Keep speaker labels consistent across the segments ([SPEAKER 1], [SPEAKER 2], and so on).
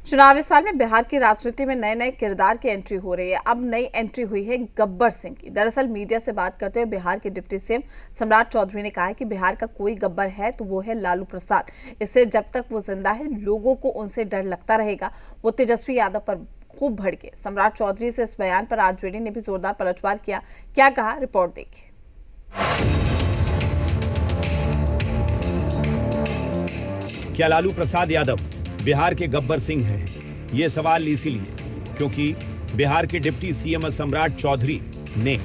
[SPEAKER 1] चुनावी साल में बिहार की राजनीति में नए नए किरदार की एंट्री हो रही है। अब नई एंट्री हुई है गब्बर सिंह की। दरअसल मीडिया से बात करते हुए बिहार के डिप्टी सीएम सम्राट चौधरी ने कहा है कि बिहार का कोई गब्बर है तो वो है लालू प्रसाद। इससे जब तक वो जिंदा है लोगों को उनसे डर लगता रहेगा। वो तेजस्वी यादव पर खूब भड़के। सम्राट चौधरी से इस बयान पर आरजेडी ने भी जोरदार पलटवार किया। क्या कहा, रिपोर्ट देखिए।
[SPEAKER 2] क्या लालू प्रसाद यादव बिहार के गब्बर सिंह हैं? ये सवाल इसीलिए क्योंकि बिहार के डिप्टी सीएम सम्राट चौधरी ने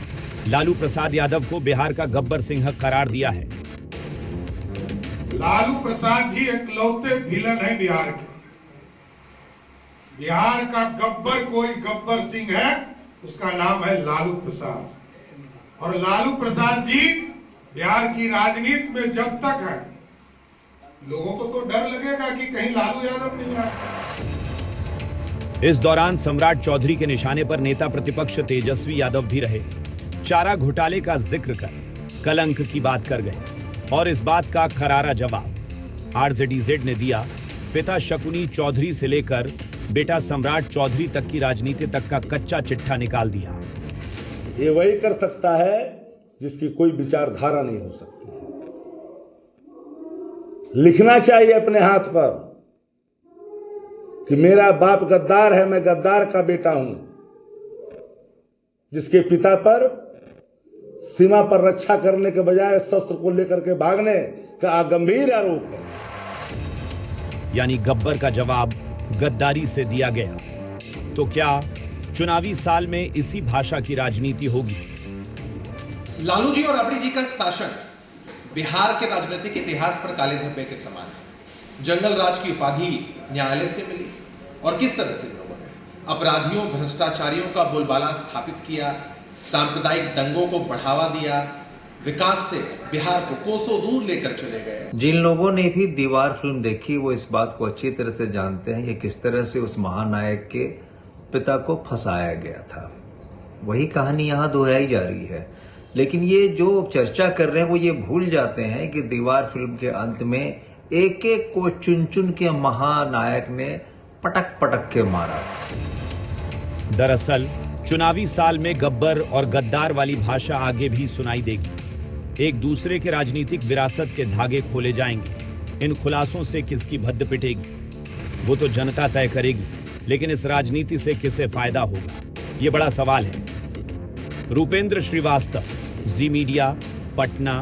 [SPEAKER 2] लालू प्रसाद यादव को बिहार का गब्बर सिंह करार दिया है।
[SPEAKER 3] लालू प्रसाद जी इकलौते विलन है बिहार के। बिहार का गब्बर कोई गब्बर सिंह है, उसका नाम है लालू प्रसाद। और लालू प्रसाद जी बिहार की राजनीति में जब तक है, लोगों को तो डर लगेगा कि कहीं लालू यादव नहीं आए।
[SPEAKER 2] इस दौरान सम्राट चौधरी के निशाने पर नेता प्रतिपक्ष तेजस्वी यादव भी रहे। चारा घोटाले का जिक्र कर कलंक की बात कर गए और इस बात का करारा जवाब आरजेडीजेड ने दिया। पिता शकुनी चौधरी से लेकर बेटा सम्राट चौधरी तक की राजनीति तक का कच्चा चिट्ठा निकाल दिया।
[SPEAKER 4] ये वही कर सकता है जिसकी कोई विचारधारा नहीं हो सकती। लिखना चाहिए अपने हाथ पर कि मेरा बाप गद्दार है, मैं गद्दार का बेटा हूं, जिसके पिता पर सीमा पर रक्षा करने के बजाय शस्त्र को लेकर के भागने का गंभीर आरोप है।
[SPEAKER 2] यानी गब्बर का जवाब गद्दारी से दिया गया। तो क्या चुनावी साल में इसी भाषा की राजनीति होगी?
[SPEAKER 5] लालू जी और राबड़ी जी का शासन बिहार के राजनीतिक इतिहास पर काले धब्बे के समान है। जंगल राज की उपाधि न्यायालय से मिली और किस तरह से लोगों ने अपराधियों भ्रष्टाचारियों का बोलबाला स्थापित किया, सांप्रदायिक दंगों को बढ़ावा दिया, विकास से बिहार को कोसों दूर लेकर चले गए।
[SPEAKER 6] जिन लोगों ने भी दीवार फिल्म देखी वो इस बात को अच्छी तरह से जानते हैं कि किस तरह से उस महानायक के पिता को फंसाया गया था। वही कहानी यहाँ दोहराई जा रही है। लेकिन ये जो चर्चा कर रहे हैं वो ये भूल जाते हैं कि दीवार फिल्म के अंत में एक एक को चुन चुन के महानायक ने पटक पटक के मारा।
[SPEAKER 2] दरअसल चुनावी साल में गब्बर और गद्दार वाली भाषा आगे भी सुनाई देगी। एक दूसरे के राजनीतिक विरासत के धागे खोले जाएंगे। इन खुलासों से किसकी भद्द पिटेगी वो तो जनता तय करेगी, लेकिन इस राजनीति से किसे फायदा होगा ये बड़ा सवाल है। रूपेंद्र श्रीवास्तव, जी मीडिया, पटना।